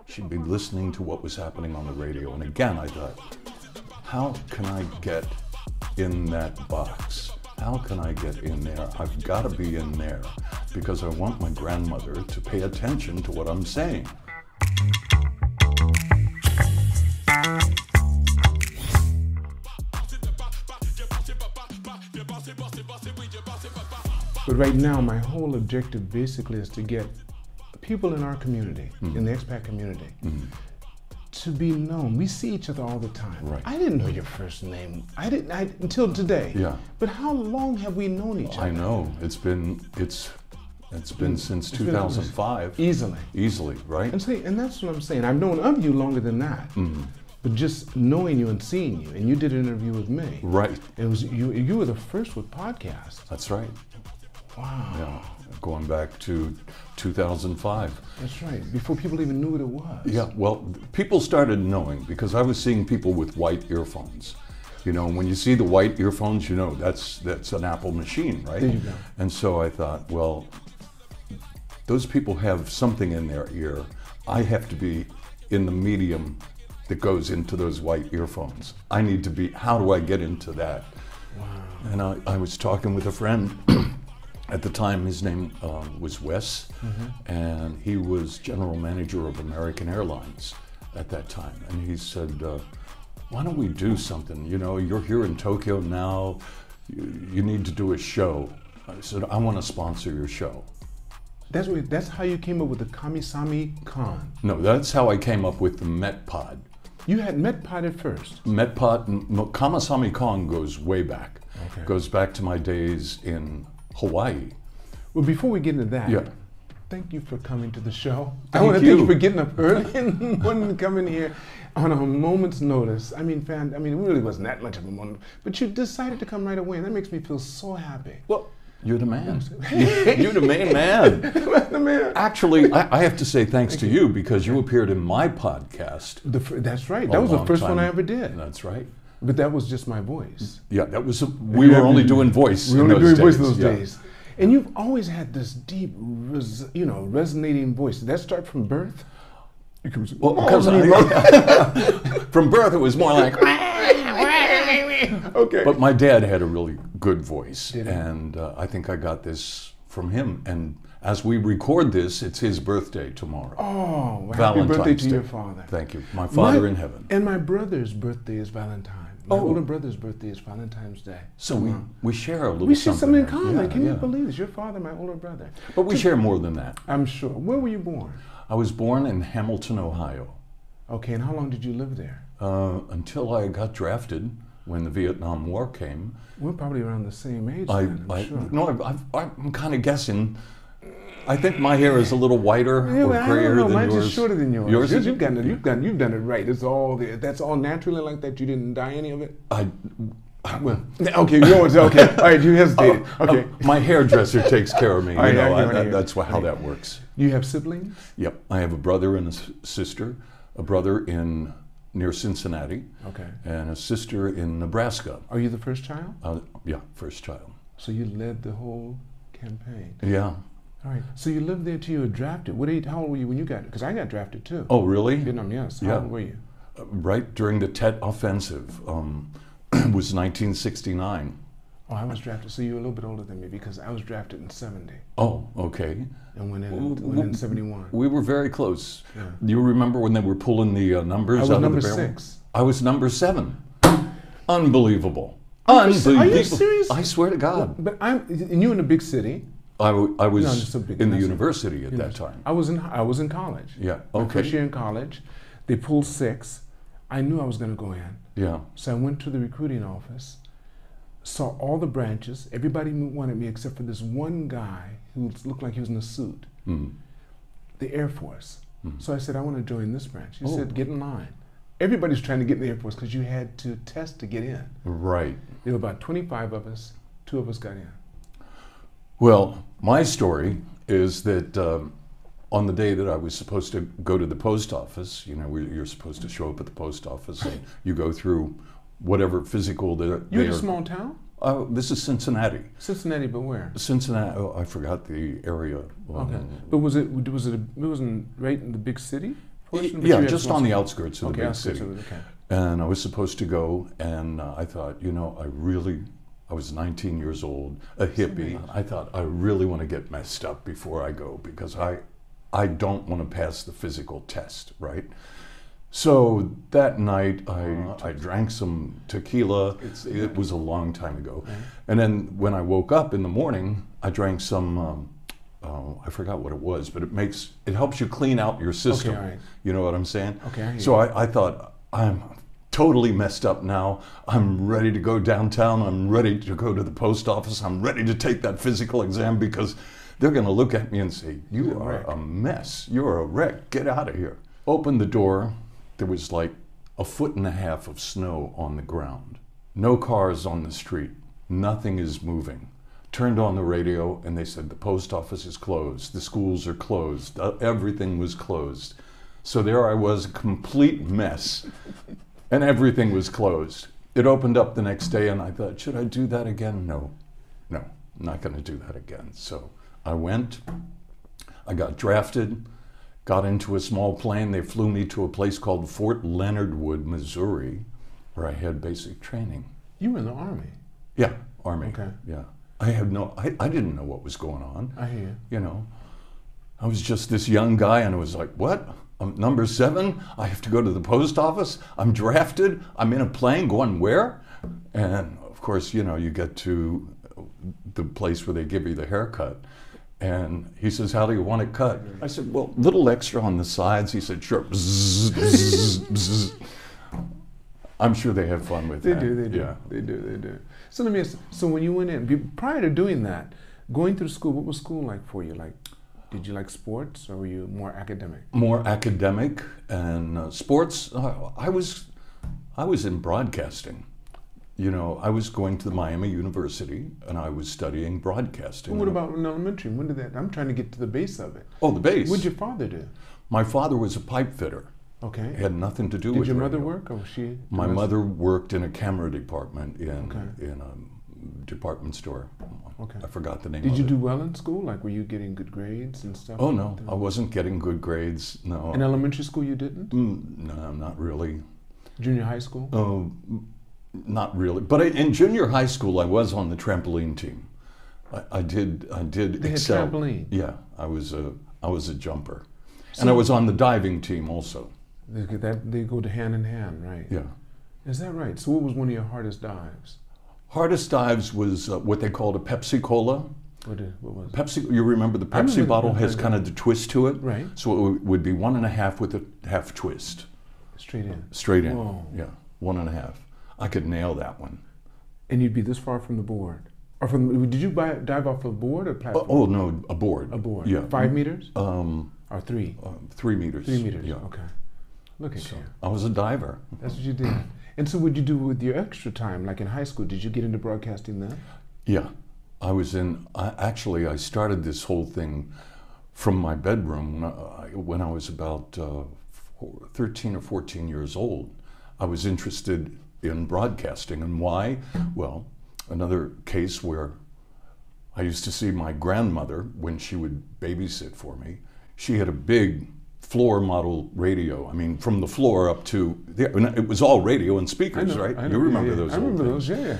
She'd be listening to what was happening on the radio, and again I thought, how can I get in that box? How can I get in there? I've got to be in there because I want my grandmother to pay attention to what I'm saying. But right now, my whole objective basically is to get people in our community, in the expat community, to be known. We see each other all the time. Right. I didn't know your first name. I didn't until today. Yeah. But how long have we known each other? I know. It's been since 2005. Easily, right? And that's what I'm saying. I've known of you longer than that. But just knowing you and seeing you, and you did an interview with me. Right. It was you were the first with podcasts. That's right. Wow. Yeah, going back to 2005. That's right, before people even knew what it was. Yeah, well, people started knowing because I was seeing people with white earphones. You know, when you see the white earphones, you know that's an Apple machine, right? There you go. And so I thought, well, those people have something in their ear. I have to be in the medium that goes into those white earphones. I need to be, how do I get into that? Wow. And I was talking with a friend at the time. His name was Wes, and he was general manager of American Airlines at that time. And he said, why don't we do something? You know, you're here in Tokyo now, you need to do a show. I said, I want to sponsor your show. That's how you came up with the Kamasami Kong. No, that's how I came up with the MetPod. You had MetPod at first. MetPod, Kamasami Kong goes way back. Okay. Goes back to my days in Hawaii. Well, before we get into that, yeah. Thank you for coming to the show. Thank I want to you. thank you for getting up early and wanting to come in here on a moment's notice. I mean, it really wasn't that much of a moment, but you decided to come right away, and that makes me feel so happy. Well, you're the man. You're the main man. The man. Actually, I have to say thanks to you because you appeared in my podcast. That's right. That was the first one I ever did. That's right. But that was just my voice. Yeah, that was. We were only doing voice. We were only doing voice in those yeah. days. And you've always had this deep, resonating voice. Did that start from birth? Well, from birth it was more like. Okay. But my dad had a really good voice, and I think I got this from him. And as we record this, it's his birthday tomorrow. Oh, well, happy Valentine's birthday to Day. your father. Thank you. My father in heaven. And my brother's birthday is Valentine. My older brother's birthday is Valentine's Day. So we share a little We share something in there. common. Yeah, Can you yeah. believe this? Your father, my older brother. But we share more than that. I'm sure. Where were you born? I was born in Hamilton, Ohio. Okay, and how long did you live there? Until I got drafted when the Vietnam War came. We're probably around the same age then, I'm sure. No, I'm kind of guessing. I think my hair is a little whiter or grayer than Mine's yours. just shorter than yours. Yours? You've done it right. It's all there. That's all naturally like that. You didn't dye any of it. Well, okay, you always okay. All right, you hesitated. Okay, my hairdresser takes care of me. All right, That's how that works. You have siblings? Yep, I have a brother and a sister. A brother near Cincinnati. Okay. And a sister in Nebraska. Are you the first child? Yeah, first child. So you led the whole campaign. Yeah. All right. So you lived there till you were drafted. How old were you when you got? Because I got drafted too. Oh, really? Vietnam, yes. How old were you? Right during the Tet Offensive. It was 1969. Oh, I was drafted. So you were a little bit older than me because I was drafted in 70. Oh, okay. And went in 71. We were very close. Yeah. Do you remember when they were pulling the numbers out of the barrel? I was number 6. I was number 7. Unbelievable. Are you serious? I swear to God. But and you in a big city. I was big in the university at that time. I was in college. Yeah. My Okay. first year in college, they pulled 6. I knew I was going to go in. Yeah. So I went to the recruiting office, saw all the branches. Everybody wanted me except for this one guy who looked like he was in a suit. The Air Force. So I said, I want to join this branch. He said, get in line. Everybody's trying to get in the Air Force because you had to test to get in. Right. There were about 25 of us. 2 of us got in. Well, my story is that on the day that I was supposed to go to the post office, you're supposed to show up at the post office and you go through whatever physical You in a small town? This is Cincinnati. Cincinnati, but where? Cincinnati. Oh, I forgot the area. Okay, but it wasn't right in the big city? Yeah, just on the outskirts of the big city. Okay. And I was supposed to go, and I thought, I was 19 years old, a hippie. I thought, I really want to get messed up before I go, because I don't want to pass the physical test, right? So that night, I drank some tequila. It was a long time ago. And then when I woke up in the morning, I drank some, I forgot what it was, but it helps you clean out your system. Okay, all right. You know what I'm saying? Okay. So I thought, I'm totally messed up now. I'm ready to go downtown. I'm ready to go to the post office. I'm ready to take that physical exam, because they're going to look at me and say, you are a mess. You're a wreck. Get out of here. Opened the door. There was like 1.5 feet of snow on the ground. No cars on the street. Nothing is moving. Turned on the radio and they said the post office is closed. The schools are closed. Everything was closed. So there I was, a complete mess. And everything was closed. It opened up the next day and I thought, should I do that again? No, I'm not going to do that again. So I went, I got drafted, got into a small plane. They flew me to a place called Fort Leonard Wood, Missouri, where I had basic training. You were in the Army? Yeah, Army. Okay. Yeah. I didn't know what was going on. I hear you. You know, I was just this young guy and I was like, what? I'm number 7, I have to go to the post office, I'm drafted, I'm in a plane going where? And of course, you get to the place where they give you the haircut. And he says, how do you want it cut? I said, well, little extra on the sides. He said, sure. Bzz, bzz, bzz. I'm sure they have fun with that. They do. They do. So let me ask, so when you went in, prior to doing that, going through school, what was school like for you? Like, did you like sports, or were you more academic? More academic, and sports. I was in broadcasting. I was going to the Miami University, and I was studying broadcasting. Well, what about in elementary? When did that? I'm trying to get to the base of it. Oh, the base. What did your father do? My father was a pipe fitter. Okay. It had nothing to do with Did your radio. mother work, or was she? My mother worked in a camera department in a department store. Okay. I forgot the name. Did you do well in school? Like, were you getting good grades and stuff? Oh no, I wasn't getting good grades. No. In elementary school, you didn't? No, not really. Junior high school? Oh, not really. But in junior high school, I was on the trampoline team. I did they excel. Had trampoline. Yeah, I was a jumper, and I was on the diving team also. They go to hand in hand, right? Yeah. Is that right? So what was one of your hardest dives? Hardest dives was what they called a Pepsi Cola. What was it? Pepsi, you remember the Pepsi bottle has kind of the twist to it? Right. So it would be 1.5 with a half twist. Straight in? Straight in, Whoa. yeah, 1.5. I could nail that one. And you'd be this far from the board? Or did you dive off a board or platform? Oh no, a board. A board. Yeah. 5 meters? Or 3? 3 meters. 3 meters, yeah. Okay. Look at you. I was a diver. That's what you did. And so what'd you do with your extra time, like in high school? Did you get into broadcasting then? Yeah. I started this whole thing from my bedroom when I was about 13 or 14 years old. I was interested in broadcasting. And why? Well, another case where I used to see my grandmother when she would babysit for me. She had a big floor model radio. I mean, from the floor up to there. It was all radio and speakers, right? I know, you remember those? I remember those, yeah.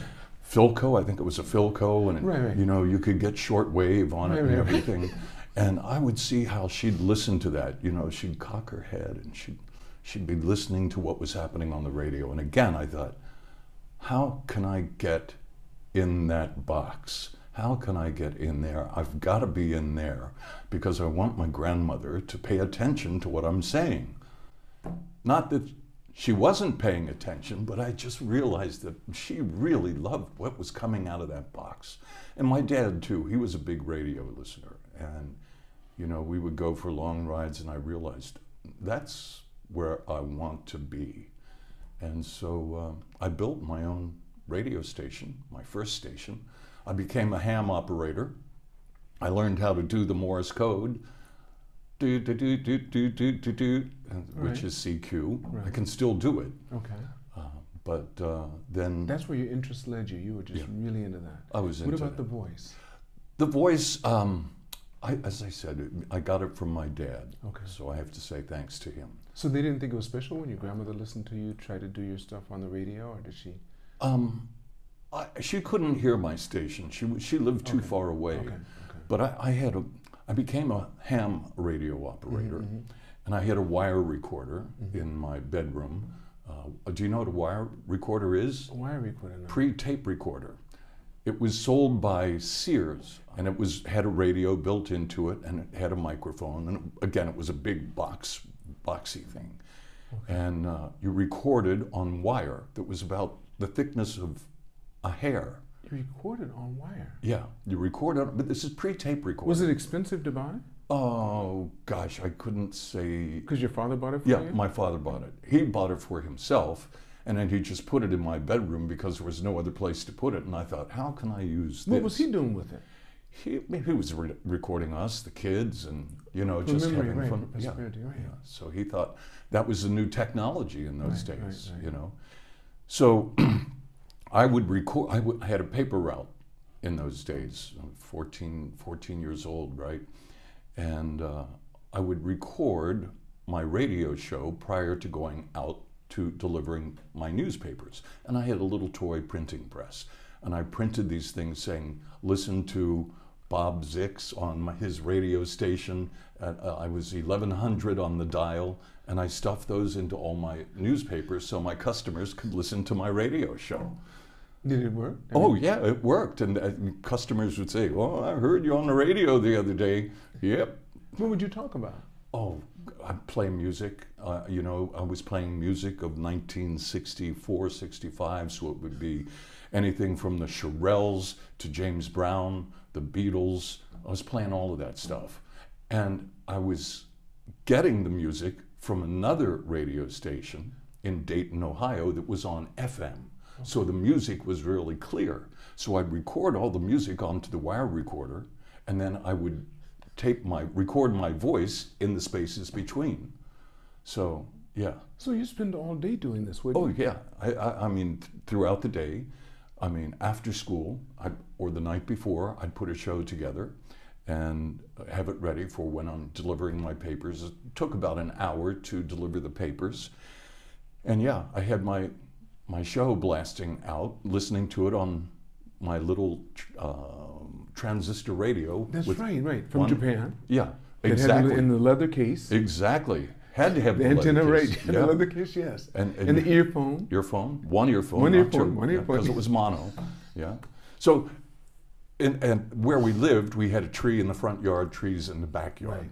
Philco, I think it was a Philco, and right. You could get shortwave on it and everything. And I would see how she'd listen to that. She'd cock her head and she'd be listening to what was happening on the radio. And again, I thought, how can I get in that box? How can I get in there? I've got to be in there because I want my grandmother to pay attention to what I'm saying. Not that she wasn't paying attention, but I just realized that she really loved what was coming out of that box. And my dad too, he was a big radio listener. And we would go for long rides and I realized that's where I want to be. And so I built my own radio station, my first station. I became a ham operator. I learned how to do the Morse code, which is CQ. Right. I can still do it. Okay. But then... That's where your interest led you. You were just really into that. I was into What about it. the voice? The voice, as I said, I got it from my dad. Okay. So I have to say thanks to him. So they didn't think it was special when your grandmother listened to you try to do your stuff on the radio, or did she? She couldn't hear my station. She lived too far away. Okay. But I became a ham radio operator, and I had a wire recorder in my bedroom. Do you know what a wire recorder is? A wire recorder, no. Pre-tape recorder. It was sold by Sears, and it had a radio built into it, and it had a microphone. And again, it was a big boxy thing. Okay. And you recorded on wire that was about the thickness of a hair. You recorded on wire? Yeah, you recorded, but this is pre-tape recording. Was it expensive to buy? Oh, gosh, I couldn't say. Because your father bought it for you? Yeah, my father bought it. He bought it for himself, and then he just put it in my bedroom because there was no other place to put it. And I thought, how can I use this? What was he doing with it? He was recording us, the kids, and, you know, just having fun. Yeah. So he thought that was a new technology in those days, right. you know. So I would record, I had a paper route in those days, 14 years old, right? And I would record my radio show prior to going out to delivering my newspapers. And I had a little toy printing press. And I printed these things saying, listen to Bob Zix on his radio station. I was 1100 on the dial, and I stuffed those into all my newspapers so my customers could listen to my radio show. Did it work? Oh yeah, it worked. And customers would say, well, I heard you on the radio the other day. Yep. What would you talk about? Oh, I'd play music. You know, I was playing music of 1964, 65, so it would be anything from the Shirelles to James Brown, the Beatles. I was playing all of that stuff. And I was getting the music from another radio station in Dayton, Ohio that was on FM. So the music was really clear. So I'd record all the music onto the wire recorder, and then I would record my voice in the spaces between. So, yeah. So you spend all day doing this, wouldn't you? Oh, yeah. I mean, throughout the day, I mean, after school, or the night before, I'd put a show together and have it ready for when I'm delivering my papers. It took about an hour to deliver the papers. And yeah, I had my show blasting out, listening to it on my little transistor radio. That's right. From Japan. Yeah, exactly. In the leather case. Exactly. Had to have the antenna, right? Yeah. The leather case, yes. And the earphone. One earphone. One earphone. Because it was mono. Yeah. So, and where we lived, we had a tree in the front yard, trees in the backyard. Right.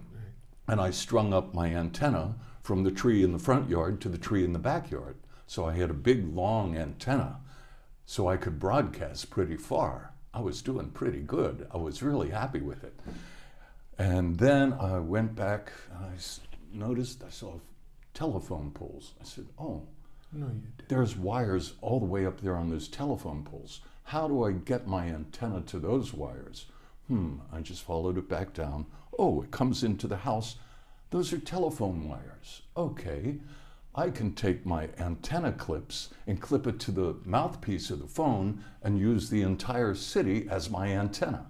And I strung up my antenna from the tree in the front yard to the tree in the backyard. So I had a big, long antenna, so I could broadcast pretty far. I was doing pretty good. I was really happy with it. And then I went back, and I noticed I saw telephone poles. I said, oh, no, you didn't. There's wires all the way up there on those telephone poles. How do I get my antenna to those wires? I just followed it back down. Oh, it comes into the house. Those are telephone wires. Okay. I can take my antenna clips and clip it to the mouthpiece of the phone and use the entire city as my antenna.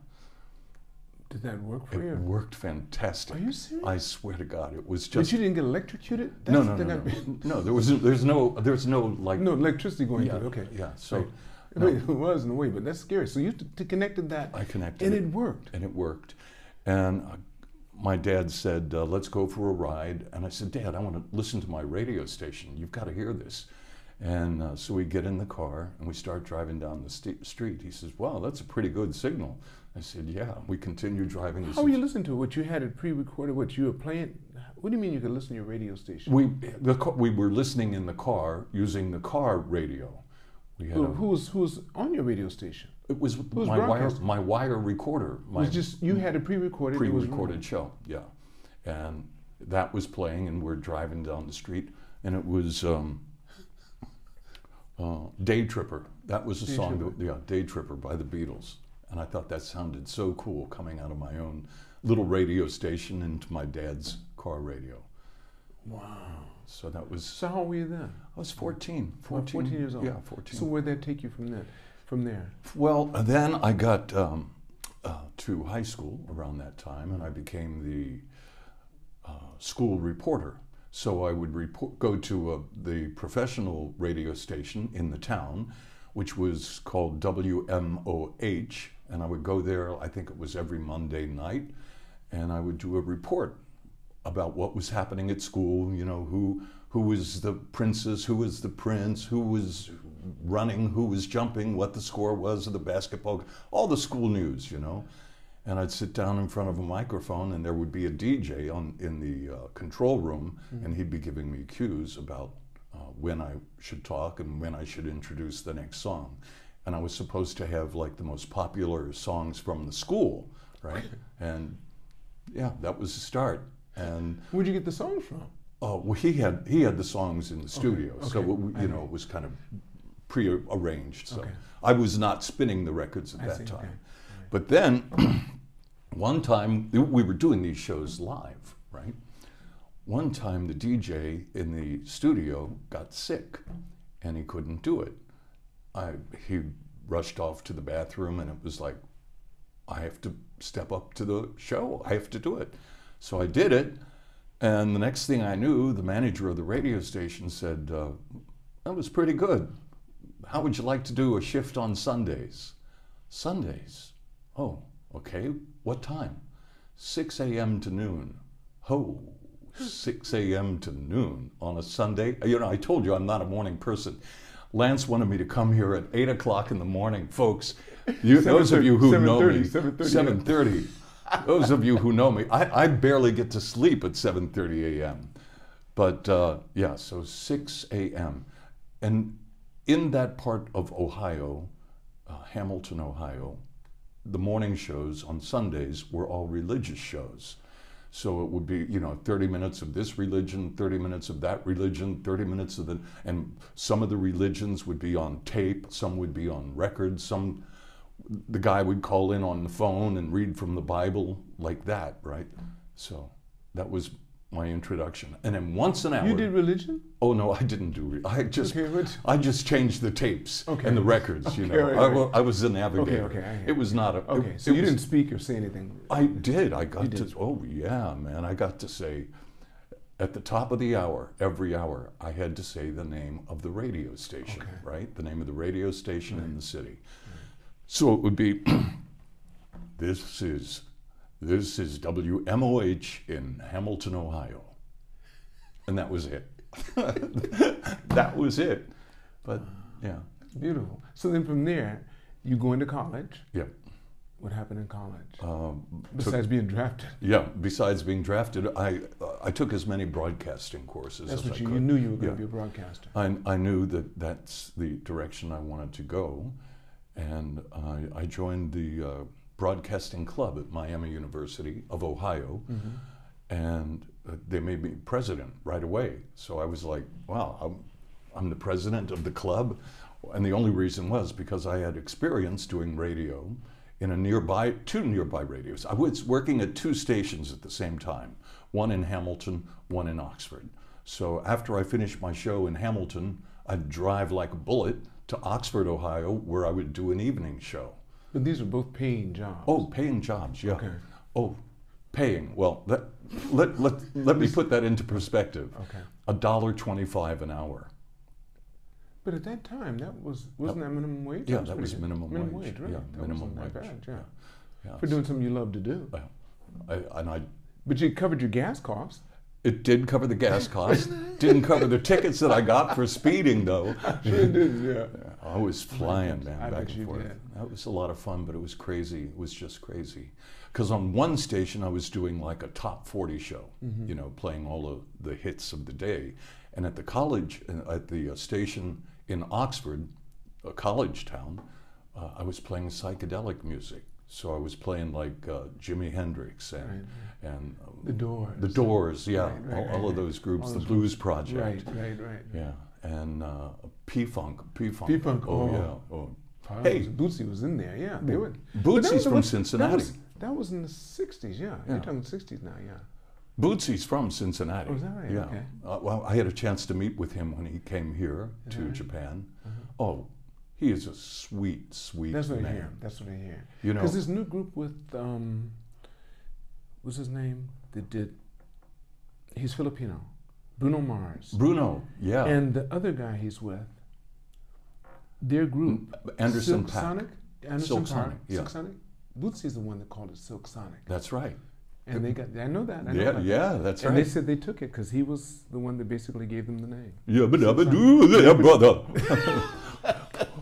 Did that work for you? It worked fantastic. Are you serious? I swear to God, it was just. But you didn't get electrocuted? No. No, there's no like. No electricity going through. Okay. Yeah. So. Right. No. It was in a way, but that's scary. So you connected that. I connected and it. it worked. And it worked, and. My dad said, let's go for a ride. And I said, Dad, I want to listen to my radio station. You've got to hear this. And so we get in the car and we start driving down the street. He says, wow, that's a pretty good signal. I said, yeah. We continue driving. How were you listening to it? What you had it pre-recorded? What you were playing? What do you mean you could listen to your radio station? We were listening in the car using the car radio. We had who was on your radio station? It was my wire recorder. It was just you had a pre-recorded show, yeah, and that was playing, and we're driving down the street, and it was Day Tripper. That was a song, Day Tripper by the Beatles, and I thought that sounded so cool coming out of my own little radio station into my dad's car radio. Wow. So that was. So how old were you then? I was 14. 14 years old. Yeah, 14. So where'd that take you from then? From there? Well, then I got to high school around that time, and I became the school reporter. So I would go to the professional radio station in the town, which was called WMOH, and I would go there, I think it was every Monday night, and I would do a report about what was happening at school, you know, who was the princess, who was the prince, who was running, who was jumping, what the score was of the basketball, all the school news, you know. And I'd sit down in front of a microphone, and there would be a DJ in the control room, and he'd be giving me cues about when I should talk and when I should introduce the next song. And I was supposed to have like the most popular songs from the school, right? And yeah, that was the start. And where'd you get the songs from? Oh, well, he had the songs in the studio, okay. So you know, it was kind of pre-arranged. So okay. I was not spinning the records at that time. Okay. But then one time we were doing these shows live, right? One time the DJ in the studio got sick, and he couldn't do it. He rushed off to the bathroom, and it was like, I have to step up to the show. I have to do it. So I did it. And the next thing I knew, the manager of the radio station said, that was pretty good. How would you like to do a shift on Sundays? Sundays? Oh, okay. What time? 6 a.m. to noon. Oh, 6 a.m. to noon on a Sunday? You know, I told you I'm not a morning person. Lance wanted me to come here at 8 o'clock in the morning. Folks, those of you who know me, 7:30. Those of you who know me, I barely get to sleep at 7:30 a.m. But yeah, so 6 a.m. And in that part of Ohio, Hamilton, Ohio, the morning shows on Sundays were all religious shows. So it would be, you know, 30 minutes of this religion, 30 minutes of that religion, 30 minutes of the, and some of the religions would be on tape, some would be on records, the guy would call in on the phone and read from the Bible like that, right? So that was my introduction. And then once an hour. You did religion? Oh no, I didn't do. I just changed the tapes and the records. You know, right. I was a navigator. Okay. It was not a. Okay, so you didn't speak or say anything. I did. I got to. Oh yeah, man! I got to say, at the top of the hour, every hour, I had to say the name of the radio station. Right, the name of the radio station in the city. So it would be, this is WMOH in Hamilton, Ohio. And that was it. That was it. But yeah. Beautiful. So then from there, you go into college. Yeah. What happened in college? Besides being drafted? Yeah, besides being drafted, I took as many broadcasting courses as I could. You knew you were going to be a broadcaster. I knew that that's the direction I wanted to go. And I joined the broadcasting club at Miami University of Ohio, and they made me president right away. So I was like, wow, I'm the president of the club. And the only reason was because I had experience doing radio in two nearby radios. I was working at two stations at the same time, one in Hamilton, one in Oxford. So after I finished my show in Hamilton, I'd drive like a bullet to Oxford, Ohio, where I would do an evening show. But these are both paying jobs. Oh, paying jobs, yeah. Okay. Oh, paying. Well, let me put that into perspective. Okay. $1.25 an hour. But at that time, wasn't that minimum wage? Yeah, that was minimum wage. Minimum wage, right? Yeah, that minimum wasn't wage. That bad, yeah. For doing something you love to do. But you covered your gas costs. It did cover the gas cost. Didn't cover the tickets that I got for speeding, though. Sure did, yeah. I was flying, man, back and forth. Did. That was a lot of fun, but it was crazy. It was just crazy. Because on one station, I was doing like a top 40 show, you know, playing all of the hits of the day. And at the college, at the station in Oxford, a college town, I was playing psychedelic music. So I was playing like Jimi Hendrix and The Doors. The Doors, yeah, Right, all of those groups, the Blues Project. Right. Yeah, and P-Funk. P-Funk, oh yeah. Oh. Hey, Bootsy was in there, yeah. Bootsy's from Cincinnati. That was in the 60s, yeah. You're talking 60s now, yeah. Bootsy's from Cincinnati. Oh, is that right? Yeah. Okay. Well, I had a chance to meet with him when he came here to Japan. Oh, he is a sweet, sweet That's what man. I hear. That's what I hear. You know, because this new group with what's his name? That did. He's Filipino. Bruno Mars. Bruno, yeah. And the other guy he's with. Their group. Anderson Silk Paak. Sonic. Anderson Silk Paak. Sonic, yeah. Silk Sonic. Bootsy's the one that called it Silk Sonic. That's right. And they got. I know that. I know Yeah, that. yeah, that's and right. they said they took it because he was the one that basically gave them the name. Yeah, but yeah, brother.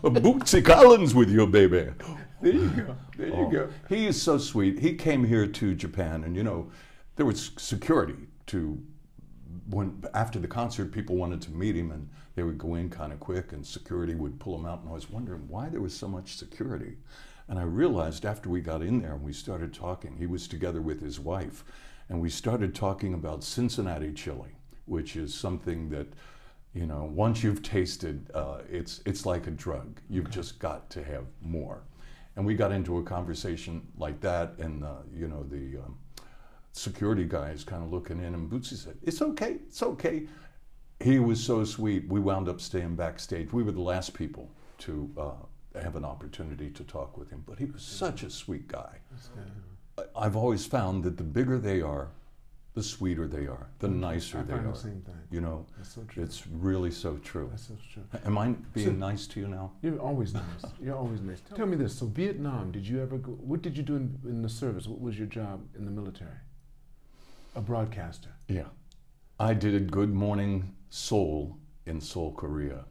Bootsy Collins with you, baby. There you go. There you go. He is so sweet. He came here to Japan, and you know, there was security to when after the concert, people wanted to meet him, and they would go in kind of quick, and security would pull him out. And I was wondering why there was so much security. And I realized after we got in there and we started talking, he was together with his wife, and we started talking about Cincinnati chili, which is something that, you know, once you've tasted, it's like a drug. You've just got to have more. And we got into a conversation like that, and you know, the security guy is kind of looking in, and Bootsy said, "It's okay, it's okay." He was so sweet. We wound up staying backstage. We were the last people to have an opportunity to talk with him, but he was such a sweet guy. I've always found that the bigger they are, the sweeter they are, the nicer they are. I find the same thing. You know, That's so true. it's really so true. That's so true. Am I being nice to you now? You're always nice. You're always nice. Tell me this. So Vietnam, did you ever go? What did you do in the service? What was your job in the military? A broadcaster. Yeah. I did Good Morning Seoul in Seoul, Korea.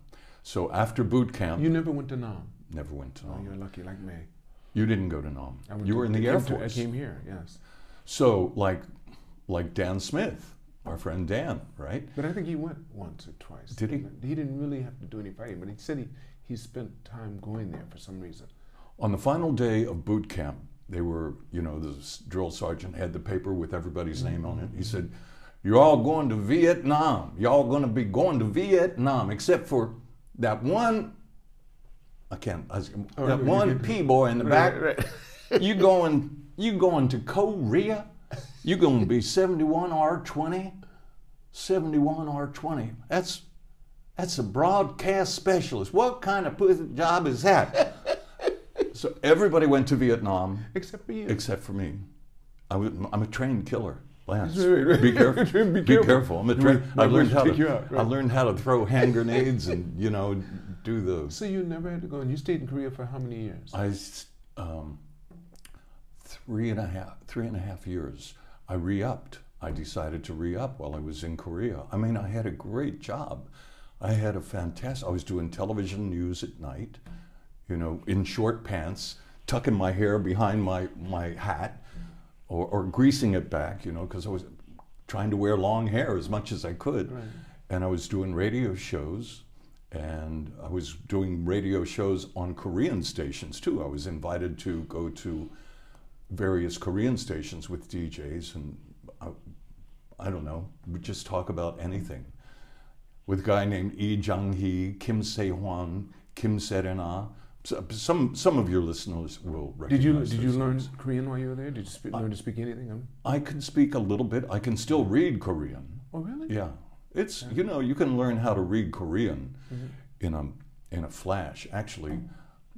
So after boot camp, You never went to Nam. never went to Oh, Nam. you're lucky, like me. You didn't go to Nam. I went You to- were in the I Air came to- Force. I came here, yes. So like Dan Smith, our friend Dan, right? But I think he went once or twice. Did he? He didn't really have to do any fighting, but he said he spent time going there for some reason. On the final day of boot camp, they were, you know, the drill sergeant had the paper with everybody's name on it. He said, "You're all going to Vietnam. You're all going to be going to Vietnam, except for that one, that one P-boy in the back. You going to Korea? You're going to be 71 R20? 71 R20. That's a broadcast specialist. What kind of job is that?" So everybody went to Vietnam. Except for you. Except for me. I'm a trained killer, Lance. Right. Be careful. Be careful. I'm a trained. I learned how take you out, to. right. I learned how to throw hand grenades and, you know, do the. So you never had to go, and you stayed in Korea for how many years? I 3.5 years. I re-upped. I decided to re-up while I was in Korea. I mean, I had a great job. I had a fantastic. I was doing television news at night, you know, in short pants, tucking my hair behind my hat, or greasing it back, you know, because I was trying to wear long hair as much as I could. Right. And I was doing radio shows, and I was doing radio shows on Korean stations too. I was invited to go to various Korean stations with DJs, and I don't know, we just talk about anything. With a guy named Lee Jang-hee, Kim Se-hwan, Kim Serena. Some of your listeners will recognize Did you those learn names. Korean while you were there? Did you learn to speak anything? I can speak a little bit. I can still read Korean. Oh, really? Yeah, it's you know, you can learn how to read Korean in a flash. Actually,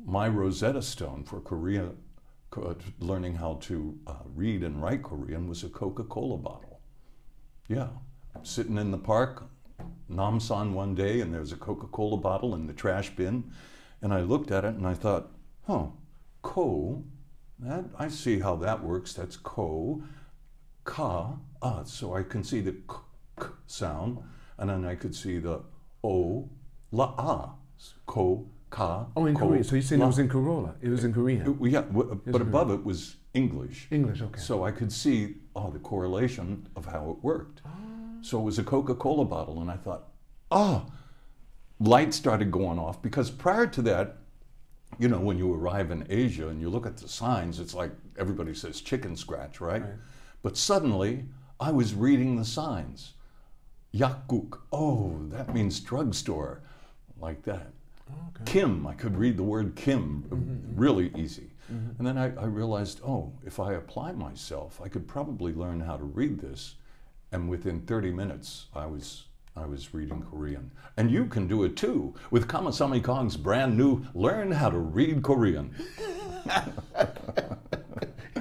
my Rosetta Stone for Korea, learning how to read and write Korean, was a Coca-Cola bottle. Yeah, I'm sitting in the park, Namsan one day, and there's a Coca-Cola bottle in the trash bin, and I looked at it and I thought, ko, that I see how that works. That's ko, ka, so I can see the k sound, and then I could see the o, la, ko, ka. Oh, in ko, Korean. So you're saying la. it was in Corolla. It was in Korean. Yeah, but above it was English. English, okay. So I could see the correlation of how it worked. So it was a Coca-Cola bottle, and I thought, lights started going off, because prior to that, you know, when you arrive in Asia and you look at the signs, it's like everybody says chicken scratch, right? But suddenly, I was reading the signs. Yakguk, that means drugstore, like that. Okay. Kim, I could read the word Kim really easy. And then I realized, if I apply myself, I could probably learn how to read this and within 30 minutes, I was reading Korean. And you can do it too with Kamasami Kong's brand new Learn How to Read Korean.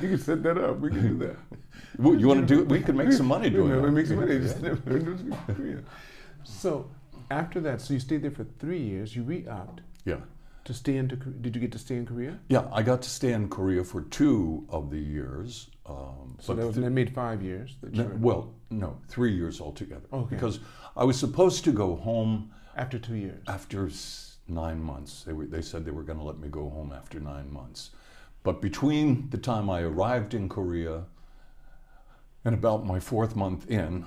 You can set that up. We can do that. You want to do it? We can make some money doing it. We make some money. Just learn to speak Korean. So after that, so you stayed there for 3 years. You re-upped. Yeah. To stay into. Did you get to stay in Korea? Yeah, I got to stay in Korea for 2 of the years. So that made 5 years. Well, no, 3 years altogether. Okay. Because I was supposed to go home after 2 years. After 9 months, they said they were going to let me go home after 9 months. But between the time I arrived in Korea and about my 4th month in,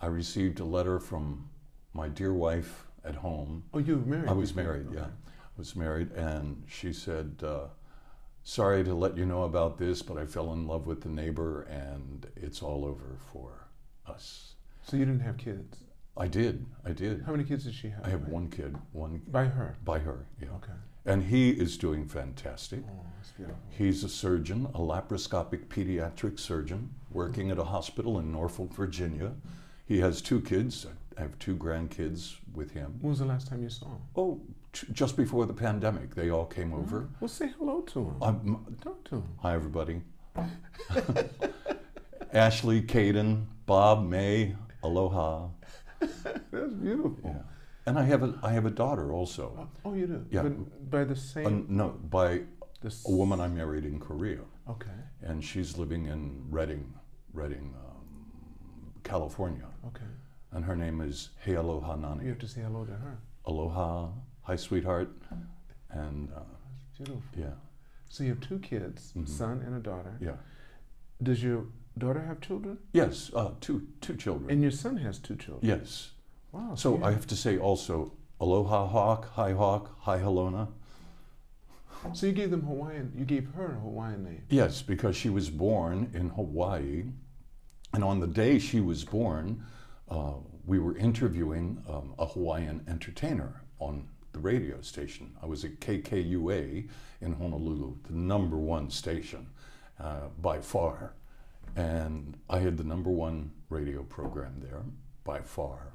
I received a letter from my dear wife at home. Oh, you were married? I was married, okay. Yeah. I was married, and she said, sorry to let you know about this, but I fell in love with the neighbor, and it's all over for us. So you didn't have kids? I did. How many kids did she have? I have 1 kid. By her? By her, yeah. Okay. And he is doing fantastic. Oh, that's beautiful. He's a surgeon, a laparoscopic pediatric surgeon, working at a hospital in Norfolk, Virginia. He has 2 kids. I have 2 grandkids with him. When was the last time you saw him? Oh, just before the pandemic. They all came over. Well, say hello to him. Talk to him. Hi, everybody. Ashley, Caden, Bob, May, aloha. That's beautiful. Yeah. And I have a daughter also. Oh, you do? Yeah. But by the same? No, by a woman I married in Korea. Okay. And she's living in Redding, California. Okay. And her name is Hey Aloha Nani. You have to say hello to her. Aloha, hi sweetheart. And that's beautiful. Yeah. So you have 2 kids, a son and a daughter. Yeah. Does your daughter have children? Yes, two children. And your son has 2 children? Yes. Wow. So yeah. I have to say also, aloha hawk, hi halona. So you gave them Hawaiian, you gave her a Hawaiian name? Yes, because she was born in Hawaii. And on the day she was born, we were interviewing a Hawaiian entertainer on the radio station. I was at KKUA in Honolulu, the #1 station by far. And I had the #1 radio program there by far.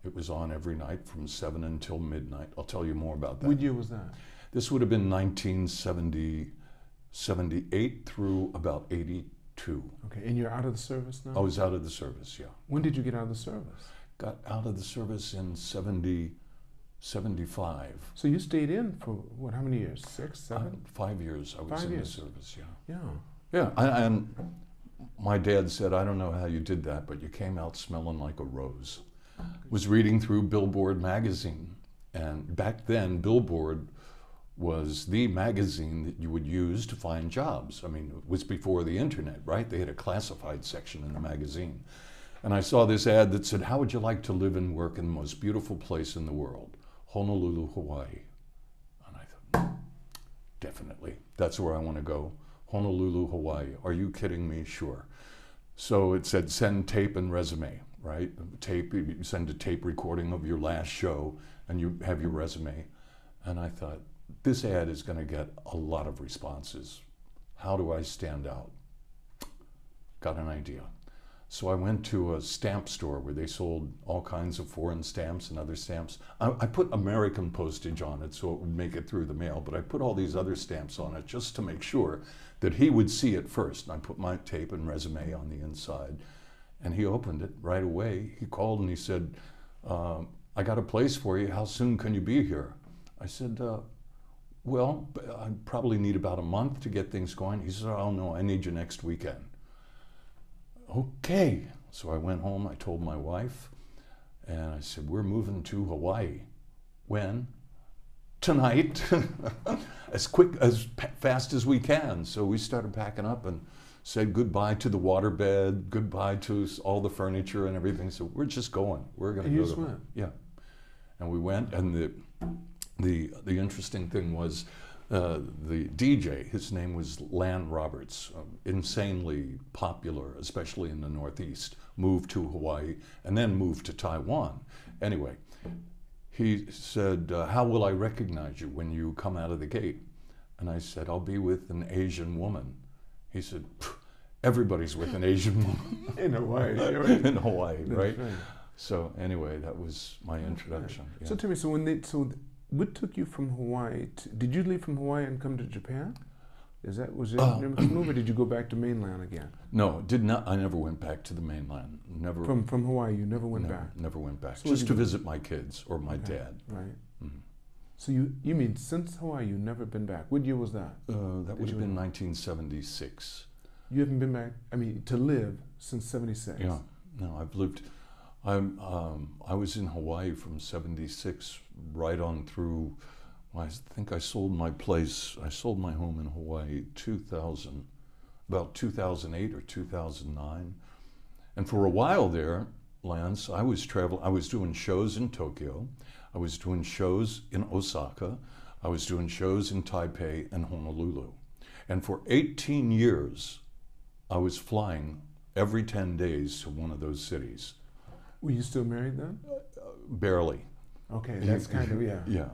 It was on every night from 7 until midnight. I'll tell you more about that. What year was that? This would have been 1978 through about 82. Okay, and you're out of the service now? I was out of the service, yeah. When did you get out of the service? Got out of the service in 75. So you stayed in for what, how many years? 6, 7? 5 years I was in the service, yeah. Yeah. Yeah, and my dad said, I don't know how you did that, but you came out smelling like a rose. Was reading through Billboard magazine, and back then Billboard was the magazine that you would use to find jobs. I mean, it was before the internet, right? They had a classified section in the magazine. And I saw this ad that said, how would you like to live and work in the most beautiful place in the world? Honolulu, Hawaii. And I thought, definitely, that's where I want to go. Honolulu, Hawaii. Are you kidding me? Sure. So it said, send tape and resume, right? Tape, you send a tape recording of your last show and you have your resume. And I thought, this ad is going to get a lot of responses. How do I stand out? Got an idea. So I went to a stamp store where they sold all kinds of foreign stamps and other stamps. I put American postage on it so it would make it through the mail, but I put all these other stamps on it just to make sure that he would see it first. And I put my tape and resume on the inside, and he opened it right away. He called and he said, I got a place for you. How soon can you be here? I said, well, I probably need about a month to get things going. He said, oh no, I need you next weekend. Okay, so I went home, I told my wife, and I said, we're moving to Hawaii. When? Tonight, as fast as we can. So we started packing up and said goodbye to the waterbed, goodbye to all the furniture and everything. So we're just going. We're going to go. You just went? Yeah, and we went, and the interesting thing was, the DJ, his name was Lan Roberts, insanely popular, especially in the Northeast, moved to Hawaii and then moved to Taiwan. Anyway, he said, how will I recognize you when you come out of the gate? And I said, I'll be with an Asian woman. He said, everybody's with an Asian woman. In Hawaii. Right. In Hawaii, That's right? So anyway, that was my introduction. Right. Yeah. So tell me, what took you from Hawaii? Did you leave from Hawaii and come to Japan? Was it your next move, or did you go back to mainland again? No, did not. I never went back to the mainland. Never. From Hawaii, you never went back. Never went back. So just to visit my kids or my dad. Right. Mm-hmm. So you mean since Hawaii, you've never been back? What year was that? That would have been 1976. You haven't been back. I mean, to live since '76. Yeah. No, I've lived. I was in Hawaii from '76 right on through. I think I sold my place. I sold my home in Hawaii 2000, about 2008 or 2009, and for a while there, Lance, I was doing shows in Tokyo, I was doing shows in Osaka, I was doing shows in Taipei and Honolulu, and for 18 years, I was flying every 10 days to one of those cities. Were you still married then? Barely. Okay, that's kind of, Yeah,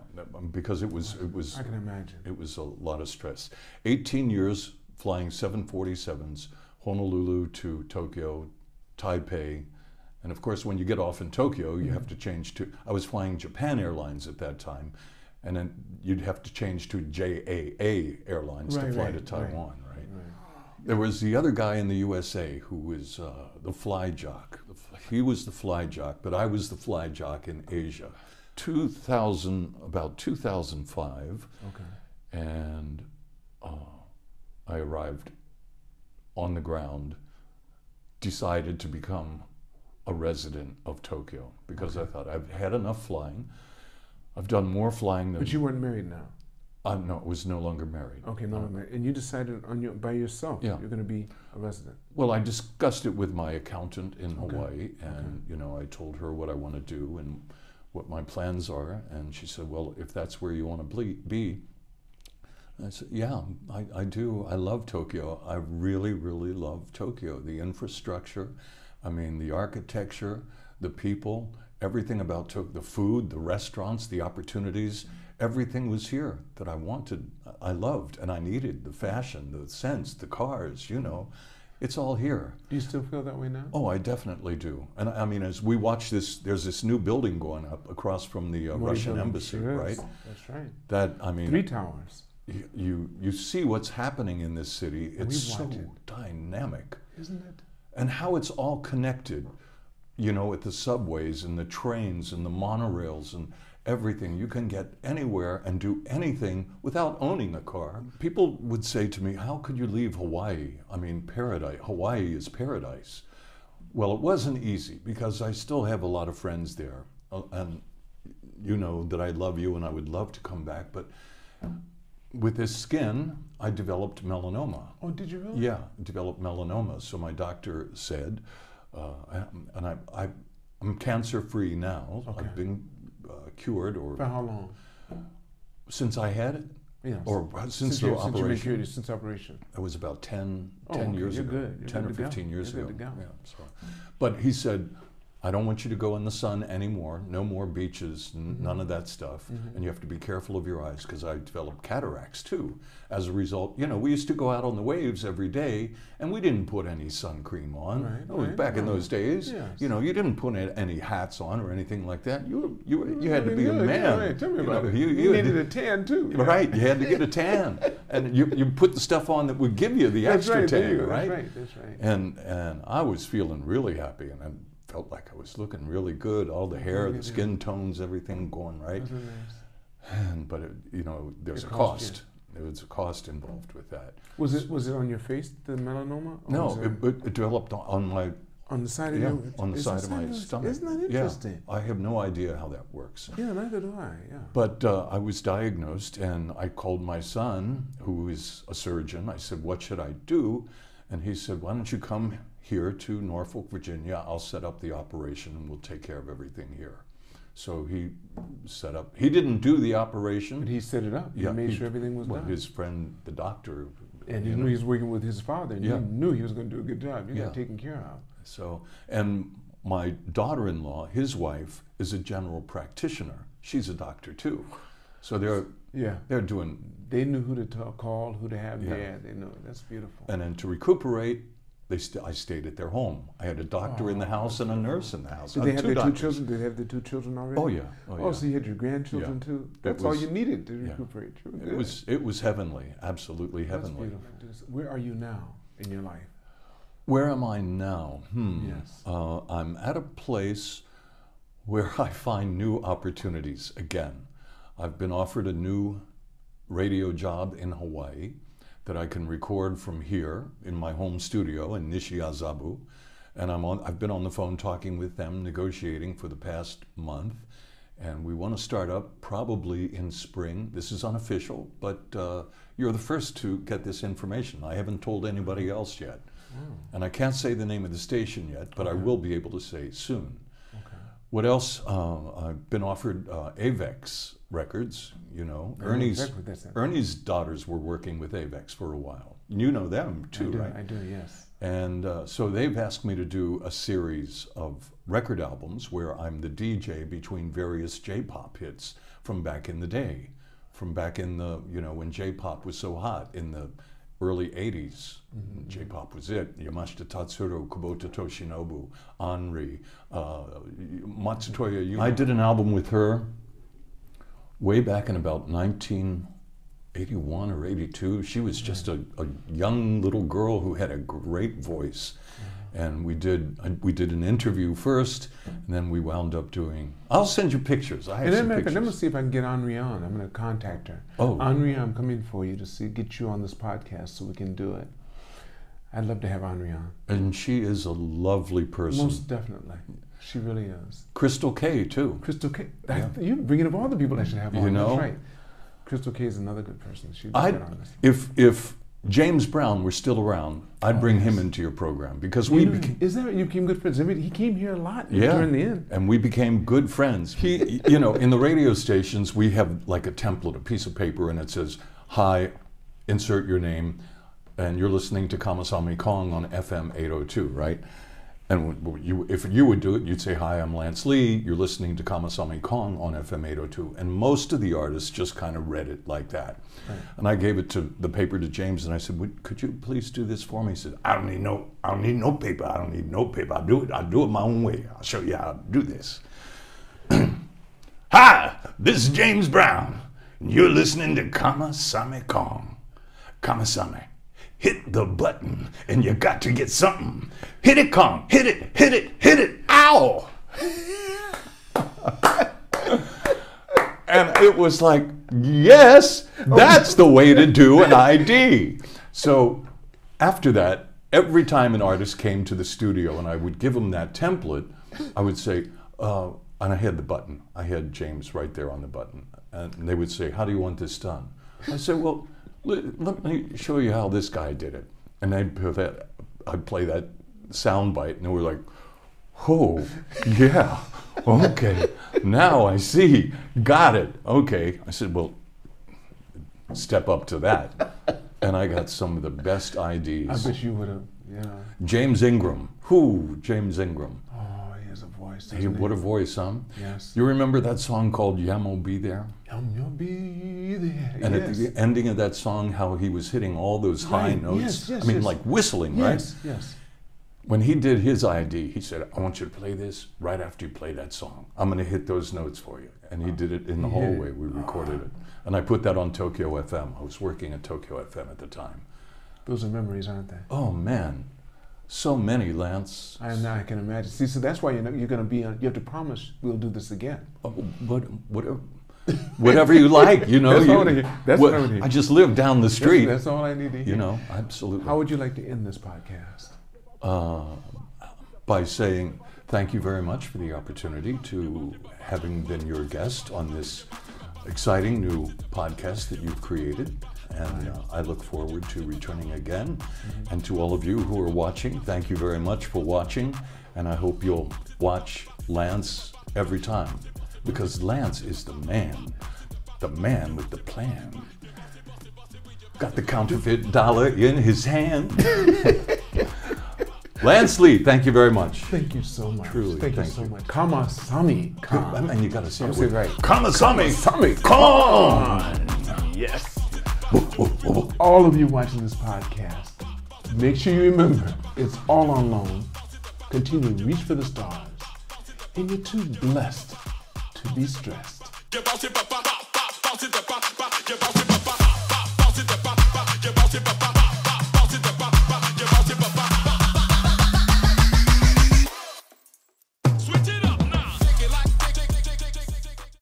because it was. I can imagine. It was a lot of stress. 18 years flying 747s, Honolulu to Tokyo, Taipei, and of course when you get off in Tokyo, you have to change to, I was flying Japan Airlines at that time, and then you'd have to change to JAA Airlines to fly to Taiwan, right? There was the other guy in the USA who was the fly jock. He was the fly jock, but I was the fly jock in Asia. About 2005, and I arrived on the ground, decided to become a resident of Tokyo because I thought I've had enough flying. I've done more flying than. But you weren't married now. No, I was no longer married. Okay, no longer married. And you decided by yourself you're going to be a resident. Well, I discussed it with my accountant in Hawaii, and I told her what I want to do and what my plans are, and she said, well, if that's where you want to be. I said, yeah, I do. I love Tokyo. I really, really love Tokyo. The infrastructure, I mean, the architecture, the people, everything about Tokyo, the food, the restaurants, the opportunities, everything was here that I wanted, I loved, and I needed. The fashion, the scents, the cars, it's all here. Do you still feel that way now? Oh, I definitely do. And I mean, as we watch this, there's this new building going up across from the Russian embassy, right? That's right. That, I mean, 3 towers. You see what's happening in this city. It's so dynamic. Isn't it? And how it's all connected, with the subways and the trains and the monorails and everything. You can get anywhere and do anything without owning a car. People would say to me, how could you leave Hawaii? I mean, paradise. Hawaii is paradise. Well, it wasn't easy because I still have a lot of friends there. And you know that I love you and I would love to come back. But with this skin, I developed melanoma. Oh, did you really? Yeah, developed melanoma. So my doctor said, and I'm cancer-free now. Okay. I've been cured. Or for how long? Since I had it? Yes. Or since the operation? Since operation. It was about 10 okay. years You're ago. Good. You're 10 good or 15 years You're ago. Good to go. Yeah, so. But he said, I don't want you to go in the sun anymore. No more beaches, none of that stuff. And you have to be careful of your eyes because I developed cataracts too. As a result, we used to go out on the waves every day and we didn't put any sun cream on. Back in those days, yes. you didn't put any hats on or anything like that. You had to be a man. Yeah, right. Tell me about it. You needed a tan too. Yeah. Right, you had to get a tan. And you put the stuff on that would give you the extra tan, right? That's right. And I was feeling really happy and I felt like I was looking really good. All the hair, the skin tones, everything going right. That's nice. But there's a cost. There was a cost involved with that. Was it on your face, the melanoma? No, it developed on my. On the side of your. On the side of my stomach. Isn't that interesting? Yeah, I have no idea how that works. Yeah, neither do I. Yeah. But I was diagnosed, and I called my son, who is a surgeon. I said, "What should I do?" And he said, "Why don't you come here to Norfolk, Virginia? I'll set up the operation, and we'll take care of everything here." So he set up. He didn't do the operation. But he set it up. Yeah, he made sure everything was done. His friend, the doctor. And he knew he was working with his father, and he knew he was going to do a good job. You got taken care of. So, and my daughter-in-law, his wife, is a general practitioner. She's a doctor too. So they're doing. They knew who to call, who to have there. They know. That's beautiful. And then to recuperate, I stayed at their home. I had a doctor in the house and a nurse in the house. Did they have their 2 children? Did they have the 2 children already? Oh yeah. Oh, so you had your grandchildren too? That's all you needed to recuperate. It was heavenly, absolutely heavenly. That's beautiful. Where are you now in your life? Where am I now? Yes. I'm at a place where I find new opportunities again. I've been offered a new radio job in Hawaii that I can record from here in my home studio in Nishiazabu. And I've been on the phone talking with them, negotiating for the past month. And we want to start up probably in spring. This is unofficial, but you're the first to get this information. I haven't told anybody else yet. And I can't say the name of the station yet, but I will be able to say soon. What else? I've been offered Avex records, you know. Ernie's daughters were working with Avex for a while. You know them too, right? I do, yes. And so they've asked me to do a series of record albums where I'm the DJ between various J-pop hits from back in the day, from back in the, you know, when J-pop was so hot in the early 80s. J-pop was it. Yamashita Tatsuro, Kubota Toshinobu, Anri, Matsutoya Yuno. I did an album with her way back in about 1981 or 82. She was just a young little girl who had a great voice. And we did an interview first, and then we wound up doing. I'll send you pictures. I have some pictures. Let me see if I can get Anri on. I'm going to contact her. Oh, Anri, I'm coming for you to get you on this podcast so we can do it. I'd love to have Anri on. And she is a lovely person. Most definitely, she really is. Crystal K too. Crystal K. You're bringing up all the people that should have on. You know, that's right. Crystal K is another good person. She'd be good on this. If James Brown were still around, I'd bring him into your program because we became. Is that you became good friends? I mean, he came here a lot during the end, and we became good friends. He, you know, in the radio stations, we have like a template, a piece of paper, and it says, "Hi, insert your name," and you're listening to Kamasami Kong on FM 802, right? And if you would do it, you'd say, "Hi, I'm Lance Lee. You're listening to Kamasami Kong on FM 802." And most of the artists just kind of read it like that. Right. And I gave it to the paper to James, and I said, "Could you please do this for me?" He said, "I don't need no paper. I don't need no paper. I'll do it my own way. I'll show you how to do this." "Hi, this is James Brown, and you're listening to Kamasami Kong. Kamasami. Hit the button, and you got to get something. Hit it, Kong. Hit it, hit it, hit it. Ow!" And it was like, yes, that's the way to do an ID. So after that, every time an artist came to the studio and I would give them that template, I would say, and I had the button. I had James right there on the button. And they would say, "How do you want this done?" I said, "Well, let me show you how this guy did it." And I'd play that sound bite, and they were like, "Oh, yeah, okay, now I see, got it, okay." I said, "Well, step up to that." And I got some of the best IDs. I bet you would have, yeah. James Ingram. James Ingram. Oh, he has a voice. What a voice, huh? Yes. You remember that song called "Yamo Be There"? Yamo Be There. And at the ending of that song, how he was hitting all those high notes. Yes, I mean, like whistling, right? Yes. When he did his ID, he said, "I want you to play this right after you play that song. I'm going to hit those notes for you." And he did it in the hallway. We recorded it. And I put that on Tokyo FM. I was working at Tokyo FM at the time. Those are memories, aren't they? Oh, man. So many, Lance. I can imagine. See, so that's why you're going to be on. You have to promise we'll do this again. Whatever you like, you know. That's what I hear. That's what I would hear. I just live down the street. That's all I need to hear. You know, absolutely. How would you like to end this podcast? By saying thank you very much for the opportunity to having been your guest on this exciting new podcast that you've created. And I look forward to returning again. And to all of you who are watching, thank you very much for watching. And I hope you'll watch Lance every time, because Lance is the man with the plan. Got the counterfeit dollar in his hand. Lance Lee, thank you very much. Thank you so much. Truly, thank you so much. Kamasami Kong. And you got to say it right. Kamasami Kong. Yes. All of you watching this podcast, Make sure you remember, it's all on loan. Continue to reach for the stars. And you're too blessed to be stressed.